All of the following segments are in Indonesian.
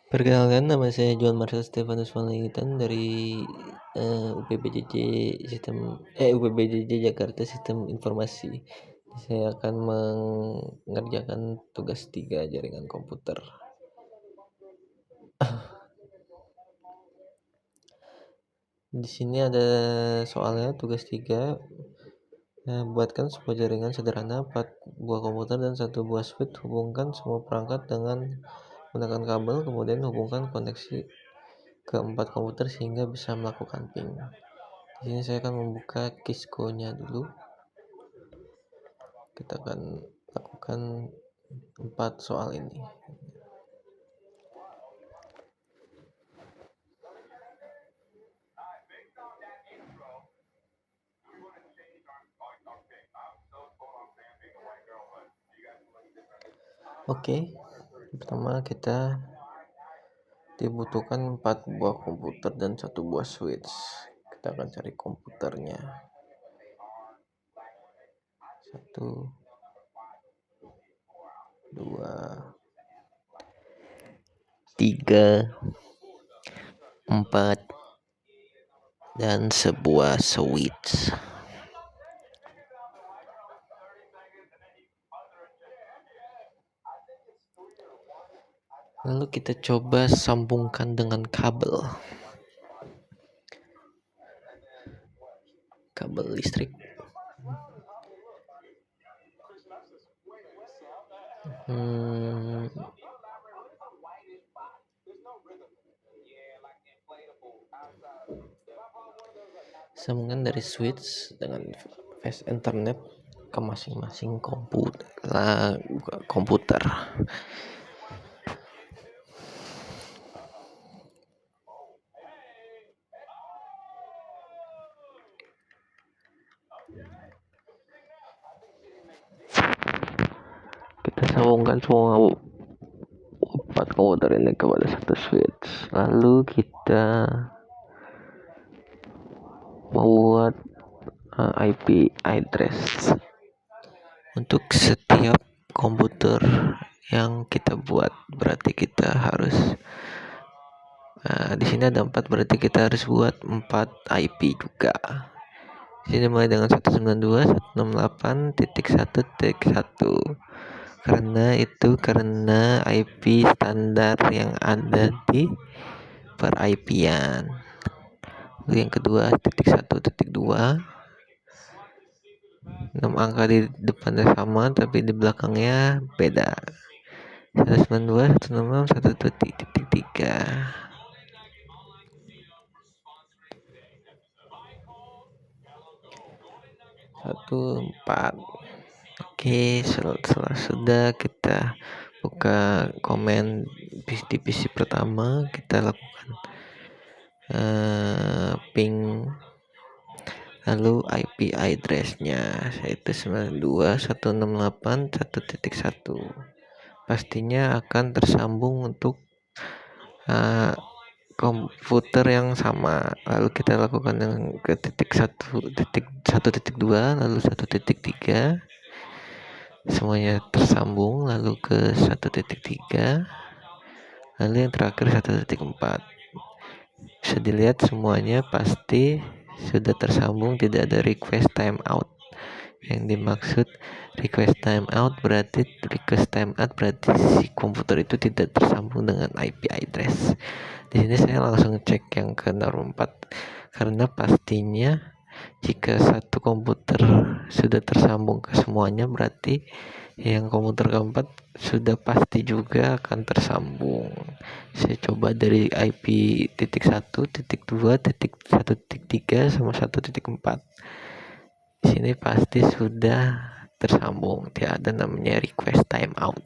Perkenalkan, nama saya John Marcel Stefanus Panlaitan dari UPBJJ UPBJJ Jakarta Sistem Informasi. Saya akan mengerjakan tugas 3 jaringan komputer. Di sini ada soalnya tugas 3. Buatkan sebuah jaringan sederhana 4 buah komputer dan 1 buah switch. Hubungkan semua perangkat dengan menggunakan kabel, kemudian hubungkan koneksi ke 4 komputer sehingga bisa melakukan ping. Di sini saya akan membuka Kisco-nya dulu. Kita akan lakukan 4 soal ini. Oke, pertama kita dibutuhkan 4 buah komputer dan 1 buah switch. Kita akan cari komputernya. 1, 2, 3, 4, dan sebuah switch. Lalu kita coba sambungkan dengan kabel listrik. Sambungan dari switch dengan fast internet ke masing-masing komputer. Kita sambungkan semua 4 komputer ini kepada satu switch. Lalu kita membuat IP address untuk setiap komputer yang kita buat. Berarti kita harus di sini ada 4, berarti kita harus buat 4 IP juga. Di sini mulai dengan 192.168.1.1 karena IP standar yang ada di per IP-an. Yang kedua 1.2, 6 angka di depannya sama tapi di belakangnya beda. 192.166.1.3. 14. Oke, setelah sudah kita buka komen di PC pertama, kita lakukan ping, lalu IP address-nya yaitu 92.168.1.1. pastinya akan tersambung untuk komputer yang sama. Lalu kita lakukan yang ke titik 1.2, lalu 1.3, semuanya tersambung, lalu ke 1.3, lalu yang terakhir 1.4. Bisa dilihat semuanya pasti sudah tersambung, tidak ada request timeout. Yang dimaksud request timeout berarti si komputer itu tidak tersambung dengan IP address. Di sini saya langsung cek yang ke nomor 4 karena pastinya jika satu komputer sudah tersambung ke semuanya, berarti yang komputer keempat sudah pasti juga akan tersambung. Saya coba dari IP titik 1, titik 2, titik 1.3 sama 1.4. Di sini pasti sudah tersambung, tidak ada namanya request timeout.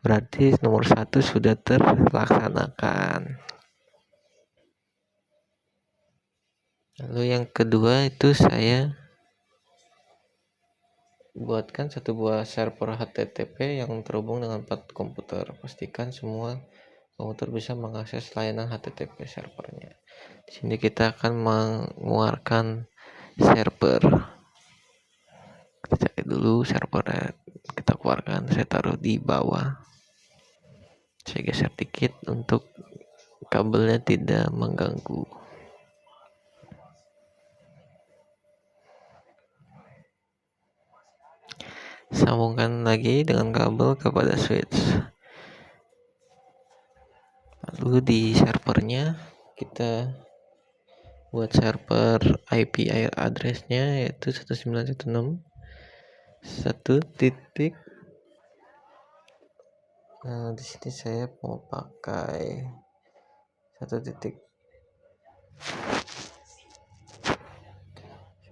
Berarti nomor 1 sudah terlaksanakan. Lalu yang kedua itu saya buatkan 1 buah server HTTP yang terhubung dengan 4 komputer. Pastikan semua komputer bisa mengakses layanan HTTP servernya. Di sini kita akan mengeluarkan server. Kita cari dulu servernya, kita keluarkan, saya taruh di bawah. saya geser dikit untuk kabelnya tidak mengganggu. Sambungkan lagi dengan kabel kepada switch. Lalu di servernya kita buat server IP address-nya yaitu 1916 titik. Nah, di sini saya mau pakai 1 titik.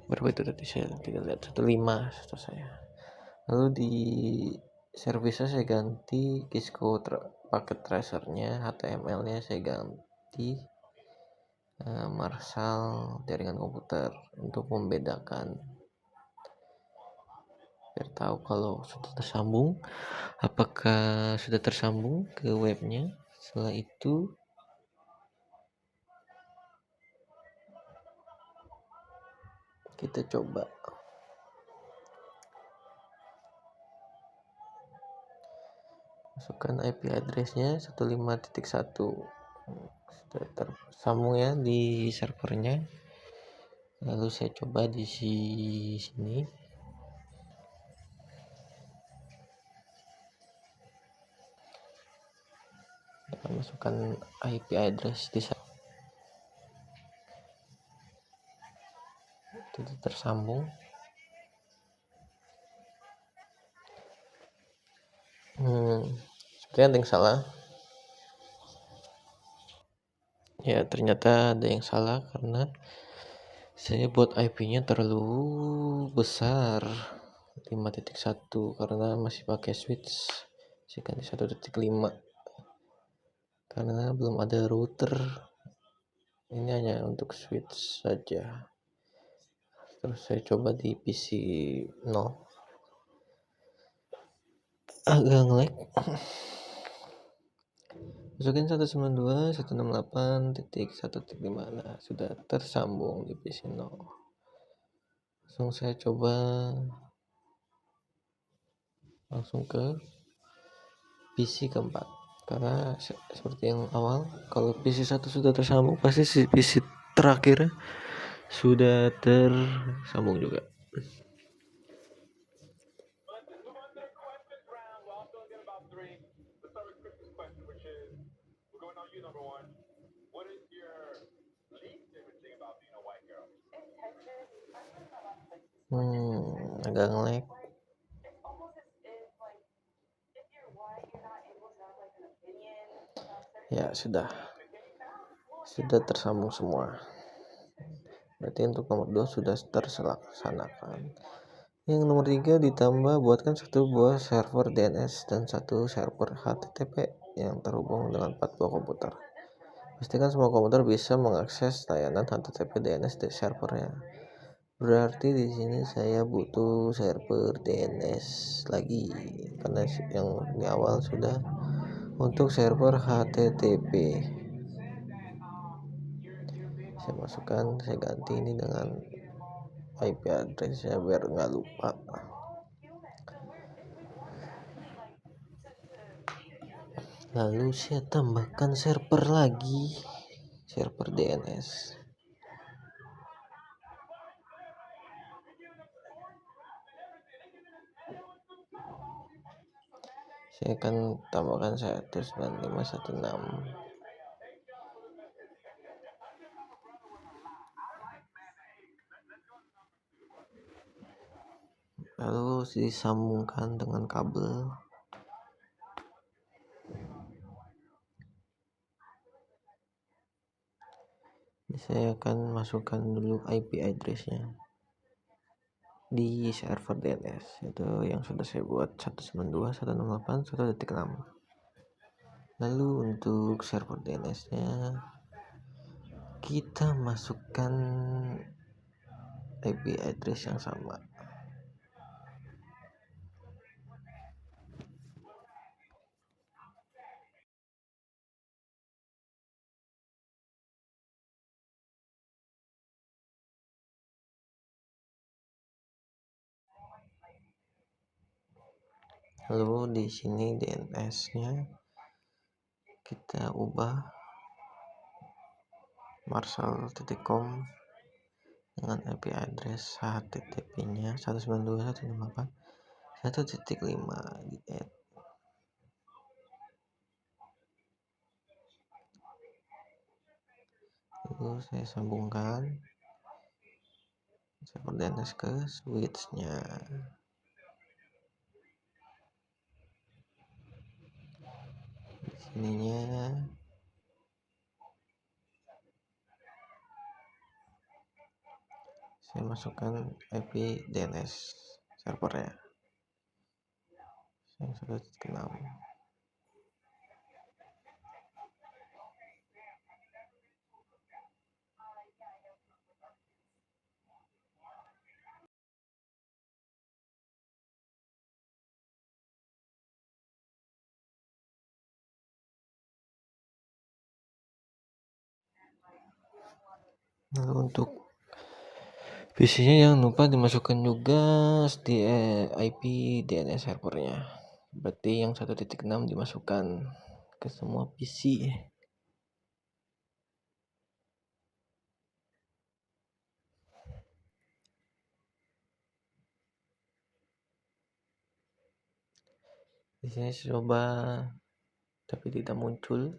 Berapa itu tadi saya tidak lihat, 15 atau saya. Lalu di servisnya saya ganti Cisco paket tracernya, HTML-nya saya ganti Marshall jaringan komputer untuk membedakan, biar tahu kalau sudah tersambung, apakah sudah tersambung ke webnya. Setelah itu kita coba masukkan IP address-nya 15.1. Sudah tersambung ya di servernya. Lalu saya coba di sini. Kita masukkan IP address di sana. Tidak tersambung. Sepertinya ada yang salah. Ya, ternyata ada yang salah karena saya buat IP-nya terlalu besar, 5.1, karena masih pakai switch. Saya ganti 1.5 karena belum ada router. Ini hanya untuk switch saja. Terus saya coba di PC 0, agak nge-lag. Masukin 192.168.1.5. Nah, sudah tersambung di PC 0. Langsung saya coba langsung ke PC keempat, karena seperti yang awal, kalau PC 1 sudah tersambung pasti si PC terakhir sudah tersambung juga. Agak nge-lag. Ya, sudah tersambung semua. Berarti untuk nomor 2 sudah terlaksanakan. Yang nomor 3, ditambah buatkan 1 buah server DNS dan 1 server HTTP yang terhubung dengan 4 buah komputer. Pastikan semua komputer bisa mengakses layanan HTTP DNS di servernya. Berarti di sini saya butuh server DNS lagi karena yang di awal sudah untuk server HTTP. Saya masukkan, saya ganti ini dengan IP address-nya biar nggak lupa. Lalu saya tambahkan server lagi, server DNS. Saya akan tambahkan 195.1.6. Lalu disambungkan dengan kabel. Saya akan masukkan dulu IP address-nya di server DNS itu yang sudah saya buat 192.168.1.6. Lalu untuk server DNS-nya kita masukkan IP address yang sama. Lalu di sini DNS-nya kita ubah marshal.com dengan IP address HTTP-nya 192.168.1.5 di add. Lalu saya sambungkan server DNS ke switch-nya. Di sininya saya masukkan IP DNS servernya. Saya sudah kenal. Lalu untuk PC-nya jangan lupa dimasukkan juga IP DNS servernya. Berarti yang 1.6 dimasukkan ke semua PC. Di sini saya coba tapi tidak muncul.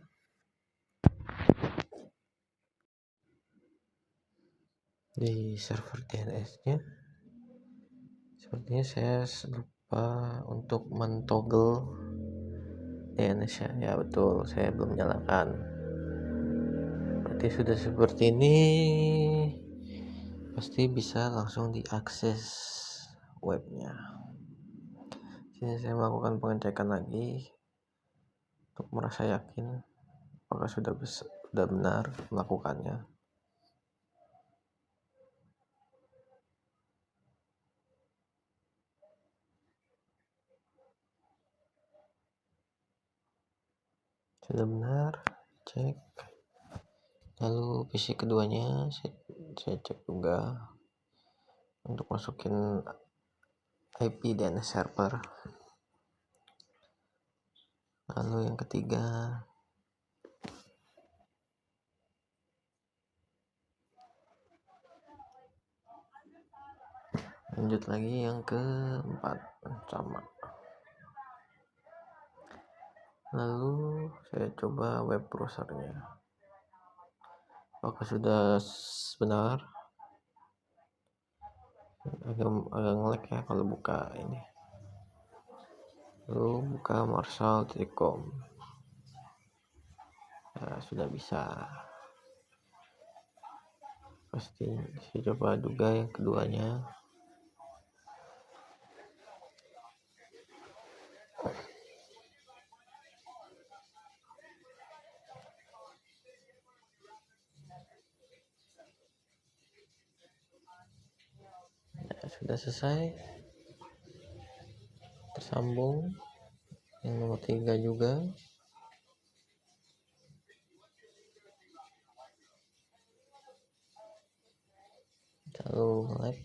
Di server DNS-nya sepertinya saya lupa untuk mentoggle DNS-nya. Ya betul, saya belum nyalakan. Berarti sudah seperti ini, pasti bisa langsung diakses webnya. Sini saya melakukan pengecekan lagi untuk merasa yakin apakah sudah benar melakukannya. Sudah benar, cek. Lalu PC keduanya saya cek juga untuk masukin IP DNS server. Lalu yang ketiga, lanjut lagi yang keempat sama. Lalu saya coba web browsernya, apakah sudah benar. Agak nge-lag ya kalau buka ini. Lalu buka marshal.com. Nah, sudah bisa. Pasti saya coba juga yang keduanya. Nah, sudah selesai, tersambung. Yang nomor 3 juga. Lalu lag.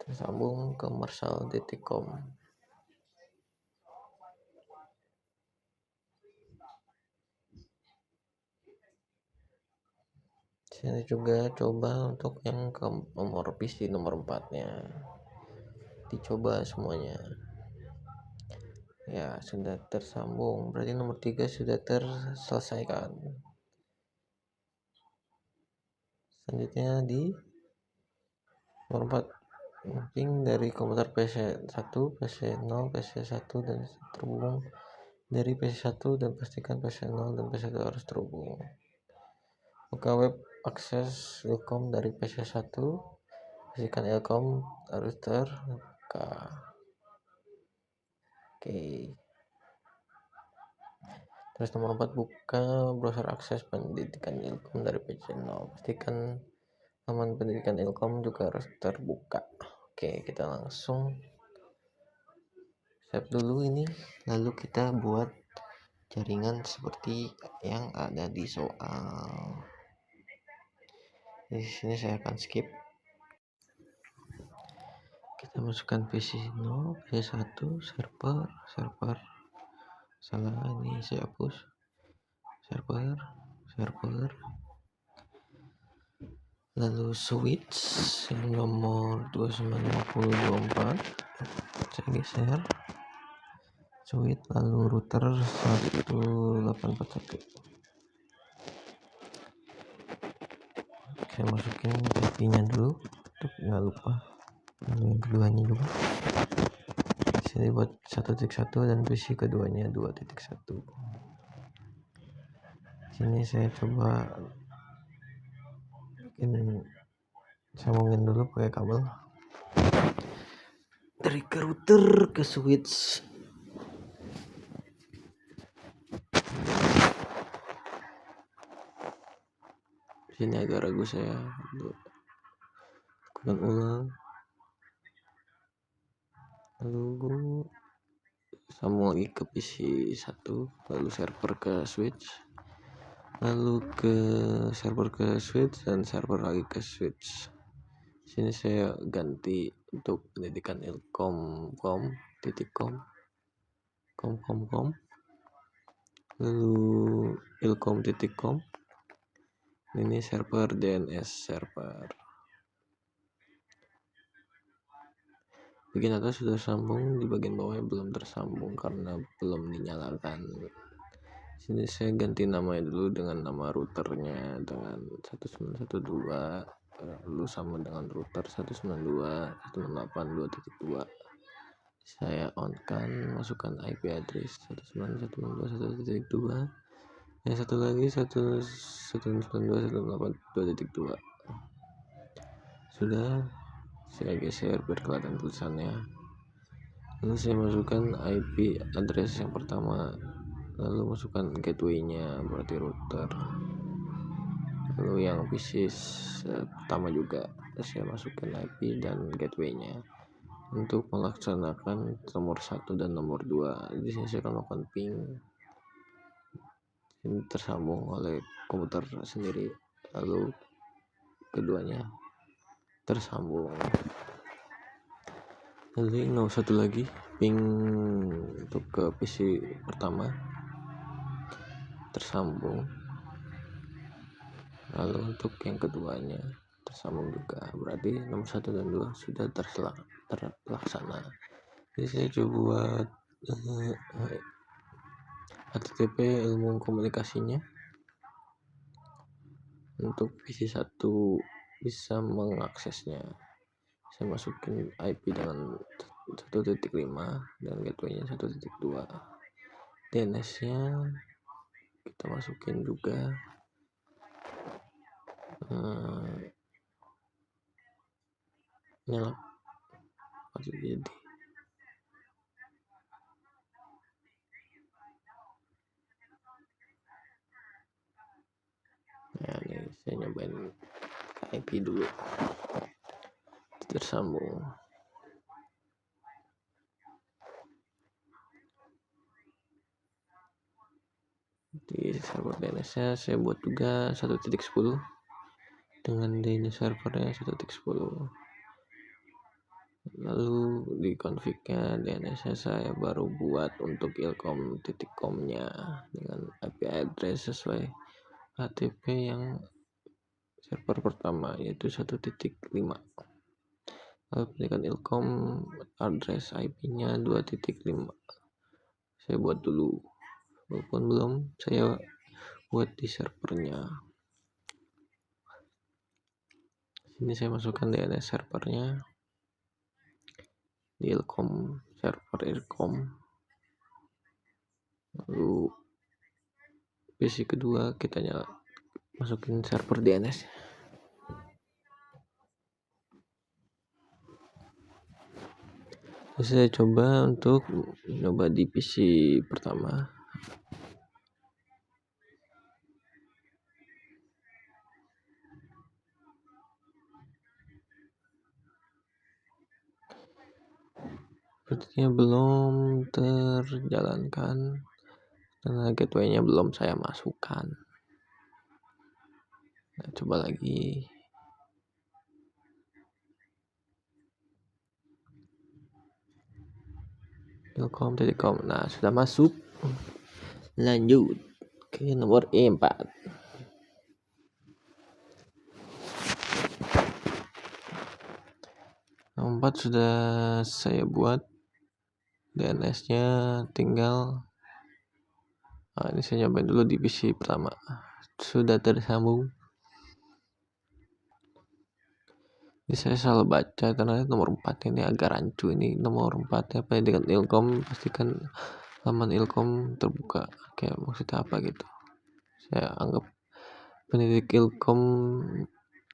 Tersambung ke marshal.com. Saya juga coba untuk yang ke nomor PC nomor 4-nya. Dicoba semuanya. Ya, sudah tersambung. Berarti nomor 3 sudah terselesaikan. Selanjutnya di nomor 4, ping dari komputer PC1, PC0, PC1 dan terhubung dari PC1 dan pastikan PC0 dan PC1 harus terhubung. Buka web akses Ilkom dari PC1, pastikan Ilkom harus terbuka. Oke. Terus nomor 4, buka browser akses pendidikan Ilkom dari PC0, pastikan laman pendidikan Ilkom juga harus terbuka. Oke, kita langsung save dulu ini, lalu kita buat jaringan seperti yang ada di soal. Di sini saya akan skip. Kita Kita masukkan PC0, PC1, server salah, ini saya hapus. server lalu switch yang nomor 295024 saya geser switch, lalu router 1841 saya masukin IP nya dulu untuk nggak lupa, lalu yang keduanya juga sini buat 1.1 dan PC keduanya 2.1. Sini saya coba bikin, sambungin dulu pakai kabel dari ke router ke switch. Sini agak ragu saya, lakukan ulang, lalu sambung lagi ke PC1, lalu server ke switch, lalu ke server ke switch dan server lagi ke switch. Sini saya ganti untuk pendidikan ilkom.com, lalu ilkom.com, ini server DNS server. Bagian atas sudah sambung, di bagian bawahnya belum tersambung karena belum dinyalakan. Sini saya ganti namanya dulu dengan nama routernya dengan 1912, lalu sama dengan router 192.168.2.2. Saya on kan, masukkan IP address 191.162, yang satu lagi 192.168.2.2. Sudah saya geser biar kelihatan tulisannya, lalu saya masukkan IP address yang pertama, lalu masukkan gateway-nya berarti router, lalu yang PC pertama juga saya masukkan IP dan gateway-nya. Untuk melaksanakan nomor 1 dan nomor 2, di sini saya akan melakukan ping, ini tersambung oleh komputer sendiri, lalu keduanya tersambung. Lalu yang satu lagi ping untuk ke PC pertama tersambung, lalu untuk yang keduanya tersambung juga, berarti nomor 1 dan 2 sudah terlaksana. Jadi saya coba buat HTTP ilmu komunikasinya untuk PC1 bisa mengaksesnya. Saya masukin IP dengan 1.5 dan gateway-nya 1.2. DNS-nya kita masukin juga. Nyala masuk jadi. Ya, ini saya nyobain IP dulu. Tersambung. Di server DNS-nya saya buat juga 1.10 dengan DNS servernya 1.10. Lalu di config-nya DNS-nya saya baru buat untuk ilkom.com-nya dengan IP address sesuai HTTP yang server pertama yaitu 1.5. Lalu pendidikan ilkom address IP-nya 2.5. Saya buat dulu, walaupun belum saya buat di servernya. Sini saya masukkan DNS servernya di ilkom, server ilkom. Lalu PC kedua kita masukin server DNS. Saya coba untuk coba di PC pertama. Sepertinya belum terjalankan karena gateway-nya belum saya masukkan. Nah, coba lagi. ilkom. Nah, sudah masuk. Lanjut ke nomor 4. Nomor 4 sudah saya buat. DNS-nya tinggal ini saya nyobain dulu di PC pertama. Sudah tersambung. Jadi saya selalu baca ternyata nomor 4 ini agak rancu. Ini nomor 4 apa dengan ilkom, pastikan laman ilkom terbuka. Kayak maksudnya apa gitu. Saya anggap pendidik ilkom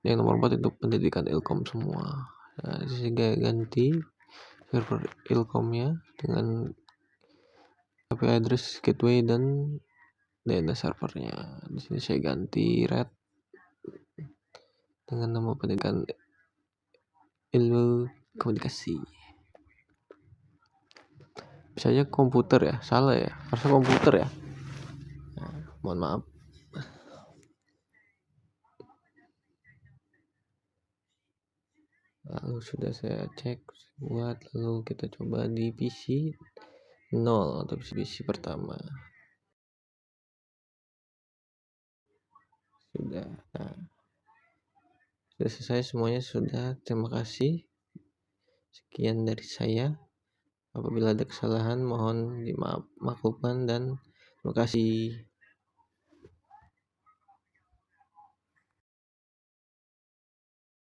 yang nomor 4 itu pendidikan ilkom semua. Nah, saya ganti server ilkomnya dengan IP address gateway dan DNS servernya. Di sini saya ganti red dengan nama pendidikan ilmu komunikasi. Bisa aja komputer ya, salah ya, harusnya komputer ya. Nah, mohon maaf. Lalu sudah saya cek buat, lalu kita coba di PC 0 atau PC pertama. Sudah. Nah, sudah selesai semuanya sudah. Terima kasih. Sekian dari saya. Apabila ada kesalahan mohon dimaklumkan dan terima kasih.